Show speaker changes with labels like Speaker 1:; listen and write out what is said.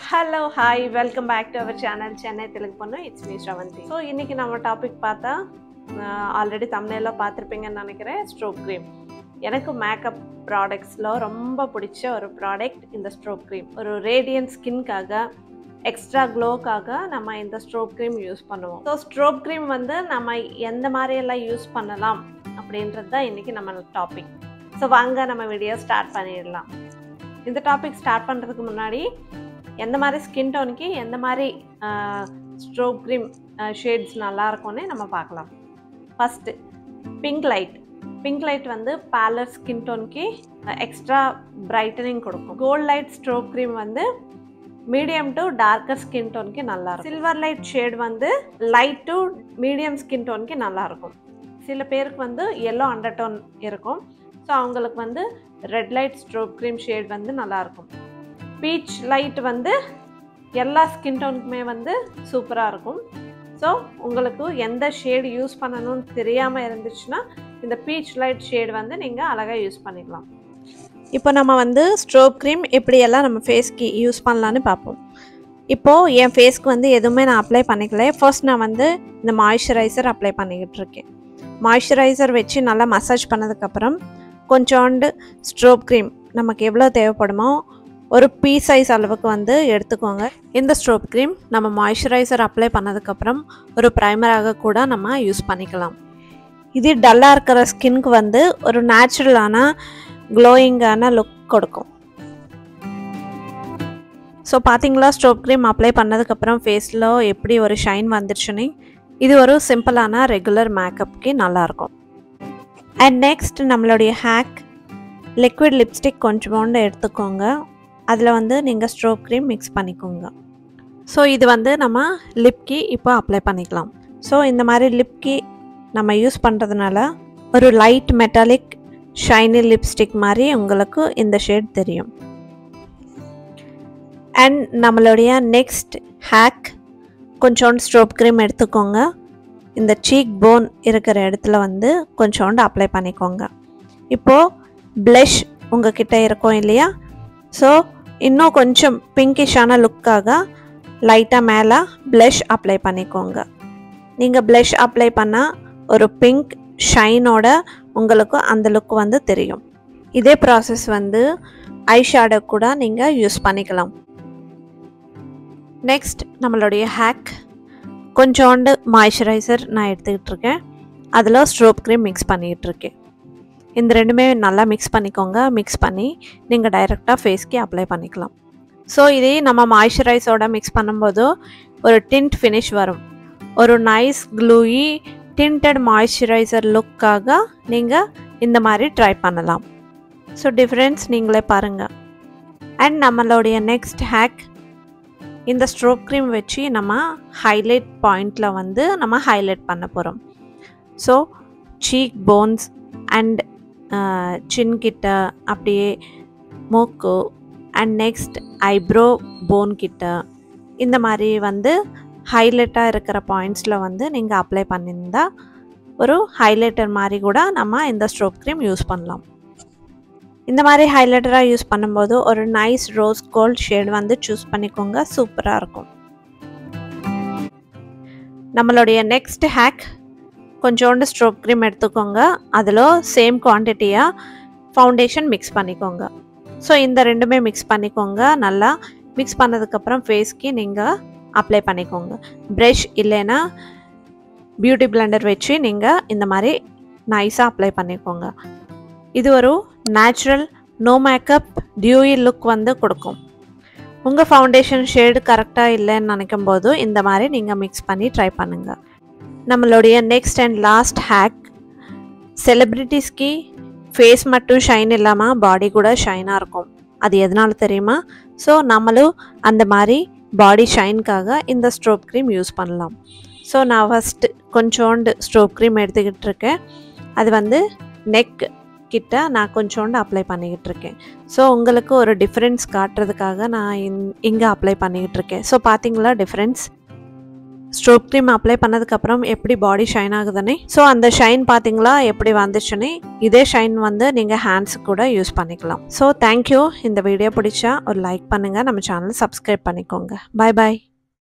Speaker 1: Hello, hi, welcome back to our channel Chennai Telugu Ponnu. It's me Shravanti. So இன்னைக்கு நம்ம topic பார்த்தா already thumbnail-ல பார்த்திருப்பீங்கன்னு நினைக்கிறேன். Strobe cream. எனக்கு makeup ப்ராடக்ட்ஸ்ல ரொம்ப பிடிச்ச ஒரு ப்ராடக்ட் இந்த ஸ்ட்ரோப் க்ரீம். ஒரு ரேடியன்ட் ஸ்கின்காக எக்ஸ்ட்ரா க்ளோக்காக நம்ம இந்த ஸ்ட்ரோப் க்ரீம் யூஸ் பண்ணுவோம். ஸோ ஸ்ட்ரோப் க்ரீம் வந்து நம்ம எந்த மாதிரியெல்லாம் யூஸ் பண்ணலாம் அப்படின்றது தான் இன்றைக்கி நம்ம டாபிக். ஸோ வாங்க நம்ம வீடியோ ஸ்டார்ட் பண்ணிடலாம். இந்த டாபிக் ஸ்டார்ட் பண்ணுறதுக்கு முன்னாடி எந்த மாதிரி ஸ்கின் டோனுக்கு எந்த மாதிரி ஸ்ட்ரோப் க்ரீம் ஷேட்ஸ் நல்லாயிருக்கும்னு நம்ம பார்க்கலாம். ஃபஸ்ட்டு பிங்க் லைட் வந்து பேலர் ஸ்கின் டோனுக்கு எக்ஸ்ட்ரா பிரைட்டனிங் கொடுக்கும். கோல்ட் லைட் ஸ்ட்ரோப் க்ரீம் வந்து மீடியம் டு டார்க்கர் ஸ்கின் டோனுக்கு நல்லாயிருக்கும். சில்வர் லைட் ஷேட் வந்து லைட் டு மீடியம் ஸ்கின் டோனுக்கு நல்லாயிருக்கும். சில பேருக்கு வந்து எல்லோ அண்டர் டோன் இருக்கும். ஸோ அவங்களுக்கு வந்து red light strobe cream shade வந்து நல்லாயிருக்கும். பீச் லைட் வந்து எல்லா ஸ்கின் டோனுக்குமே வந்து சூப்பராக இருக்கும். ஸோ உங்களுக்கு எந்த ஷேடு யூஸ் பண்ணணும்னு தெரியாமல் இருந்துச்சுன்னா இந்த பீச் லைட் ஷேடு வந்து நீங்கள் அழகாக யூஸ் பண்ணிக்கலாம். இப்போ நம்ம வந்து ஸ்ட்ரோப் க்ரீம் எப்படியெல்லாம் நம்ம ஃபேஸ்க்கு யூஸ் பண்ணலான்னு பார்ப்போம். இப்போது என் ஃபேஸ்க்கு வந்து எதுவுமே நான் அப்ளை பண்ணிக்கல. ஃபர்ஸ்ட் நான் வந்து இந்த மாய்ஸ்சரைசர் அப்ளை பண்ணிக்கிட்டு இருக்கேன். மாய்ஸ்சரைசர் வச்சு நல்லா மசாஜ் பண்ணதுக்கப்புறம் கொஞ்சோண்டு ஸ்ட்ரோப் க்ரீம் நமக்கு எவ்வளோ தேவைப்படுமோ ஒரு பீ சைஸ் அளவுக்கு வந்து எடுத்துக்கோங்க. இந்த ஸ்ட்ரோப் க்ரீம் நம்ம மாய்ஸ்சரைசர் அப்ளை பண்ணதுக்கப்புறம் ஒரு ப்ரைமராக கூட நம்ம யூஸ் பண்ணிக்கலாம். இது டல்லாக இருக்கிற ஸ்கின்க்கு வந்து ஒரு நேச்சுரலான க்ளோயிங்கான லுக் கொடுக்கும். ஸோ பார்த்தீங்களா, ஸ்ட்ரோப் க்ரீம் அப்ளை பண்ணதுக்கப்புறம் ஃபேஸில் எப்படி ஒரு ஷைன் வந்துருச்சுன்னு. இது ஒரு சிம்பிளான ரெகுலர் மேக்கப்புக்கு நல்லாயிருக்கும். அண்ட் நெக்ஸ்ட் நம்மளுடைய ஹேக் லிக்விட் லிப்ஸ்டிக் கொஞ்சோண்டு எடுத்துக்கோங்க. அதில் வந்து நீங்கள் ஸ்ட்ரோப் க்ரீம் மிக்ஸ் பண்ணிக்கோங்க. ஸோ இது வந்து நம்ம லிப்க்கு இப்போ அப்ளை பண்ணிக்கலாம். ஸோ இந்த மாதிரி லிப்க்கு நம்ம யூஸ் பண்ணுறதுனால ஒரு லைட் மெட்டாலிக் ஷைனி லிப்ஸ்டிக் மாதிரி உங்களுக்கு இந்த ஷேட் தெரியும். அண்ட் நம்மளுடைய நெக்ஸ்ட் ஹேக் கொஞ்சோண்டு ஸ்ட்ரோப் க்ரீம் எடுத்துக்கோங்க. இந்த சீக் போன் இருக்கிற இடத்துல வந்து கொஞ்சோண்டு அப்ளை பண்ணிக்கோங்க. இப்போது ப்ளஷ் உங்கள் கிட்டே இருக்கும் இல்லையா? ஸோ இன்னும் கொஞ்சம் பிங்கிஷான லுக்காக லைட்டாக மேலே ப்ளஷ் அப்ளை பண்ணிக்கோங்க. நீங்கள் ப்ளஷ் அப்ளை பண்ணால் ஒரு பிங்க் ஷைனோட உங்களுக்கு அந்த லுக் வந்து தெரியும். இதே ப்ராசஸ் வந்து ஐ ஷேடோ கூட நீங்கள் யூஸ் பண்ணிக்கலாம். நெக்ஸ்ட் நம்மளுடைய ஹேக் கொஞ்சோண்டு மாய்ஸ்சரைசர் நான் எடுத்துக்கிட்டு இருக்கேன். அதில் ஸ்ட்ரோப் க்ரீம் மிக்ஸ் பண்ணிக்கிட்டு இருக்கேன். இந்த ரெண்டுமே நல்லா மிக்ஸ் பண்ணிக்கோங்க. மிக்ஸ் பண்ணி நீங்கள் டைரெக்டாக ஃபேஸ்க்கு அப்ளை பண்ணிக்கலாம். ஸோ இதே நம்ம மாய்ஸ்சரைசரோட மிக்ஸ் பண்ணும்போது ஒரு டிண்ட் ஃபினிஷ் வரும். ஒரு நைஸ் க்ளூயி டிண்டட் மாய்ஸ்சரைசர் லுக்காக நீங்கள் இந்த மாதிரி ட்ரை பண்ணலாம். ஸோ டிஃப்ரென்ஸ் நீங்களே பாருங்கள். அண்ட் நம்மளுடைய நெக்ஸ்ட் ஹேக் இந்த ஸ்ட்ரோப் க்ரீம் வச்சு நம்ம ஹைலைட் பாயிண்டில் வந்து நம்ம ஹைலைட் பண்ண போகிறோம். ஸோ சீக் போன்ஸ் அண்ட் சின் கிட்ட, அப்படியே மூக்கு அண்ட் நெக்ஸ்ட் ஐப்ரோ போன் கிட்ட, இந்த மாதிரி வந்து ஹைலைட்டாக இருக்கிற பாயிண்ட்ஸில் வந்து நீங்கள் அப்ளை பண்ணியிருந்தால் ஒரு ஹைலைட்டர் மாதிரி கூட நம்ம இந்த ஸ்ட்ரோப் க்ரீம் யூஸ் பண்ணலாம். இந்த மாதிரி ஹைலைட்டராக யூஸ் பண்ணும்போது ஒரு நைஸ் ரோஸ் கோல்ட் ஷேட் வந்து சூஸ் பண்ணிக்கோங்க. சூப்பராக இருக்கும். நம்மளுடைய நெக்ஸ்ட் ஹேக் கொஞ்சோண்டு ஸ்ட்ரோப் க்ரீம் எடுத்துக்கோங்க. அதில் சேம் குவான்டிட்டியாக ஃபவுண்டேஷன் மிக்ஸ் பண்ணிக்கோங்க. ஸோ இந்த ரெண்டுமே மிக்ஸ் பண்ணிக்கோங்க. நல்லா மிக்ஸ் பண்ணதுக்கப்புறம் ஃபேஸ்க்கு நீங்கள் அப்ளை பண்ணிக்கோங்க. ப்ரஷ் இல்லைன்னா பியூட்டி பிளெண்டர் வச்சு நீங்கள் இந்த மாதிரி நைஸாக அப்ளை பண்ணிக்கோங்க. இது ஒரு நேச்சுரல் நோ மேக்கப் டியூயி லுக் வந்து கொடுக்கும். உங்கள் ஃபவுண்டேஷன் ஷேடு கரெக்டாக இல்லைன்னு நினைக்கும் போது இந்த மாதிரி நீங்கள் மிக்ஸ் பண்ணி ட்ரை பண்ணுங்கள். நம்மளுடைய நெக்ஸ்ட் அண்ட் லாஸ்ட் ஹேக் செலிப்ரிட்டிஸ்க்கு ஃபேஸ் மட்டும் ஷைன் இல்லாமல் பாடி கூட ஷைனாக இருக்கும். அது எதனால தெரியுமா? ஸோ நம்மளும் அந்த மாதிரி பாடி ஷைனுக்காக இந்த ஸ்ட்ரோப் க்ரீம் யூஸ் பண்ணலாம். ஸோ நான் ஃபஸ்ட்டு கொஞ்சோண்டு ஸ்ட்ரோப் க்ரீம் எடுத்துக்கிட்டு இருக்கேன். அது வந்து நெக் கிட்ட நான் கொஞ்சோண்டு அப்ளை பண்ணிக்கிட்டு இருக்கேன். ஸோ உங்களுக்கு ஒரு டிஃப்ரென்ஸ் காட்டுறதுக்காக நான் இங்கே அப்ளை பண்ணிக்கிட்டு இருக்கேன். ஸோ பார்த்தீங்களா டிஃப்ரென்ஸ்? ஸ்ட்ரோக் க்ரீம் அப்ளை பண்ணதுக்கப்புறம் எப்படி பாடி ஷைன் ஆகுதுன்னு. ஸோ அந்த ஷைன் பார்த்தீங்களா எப்படி வந்துச்சுன்னு. இதே ஷைன் வந்து நீங்கள் ஹேண்ட்ஸுக்கு கூட யூஸ் பண்ணிக்கலாம். So thank you. இந்த வீடியோ பிடிச்சா ஒரு லைக் பண்ணுங்கள், நம்ம சேனல் சப்ஸ்கிரைப் பண்ணிக்கோங்க. பாய் பாய்.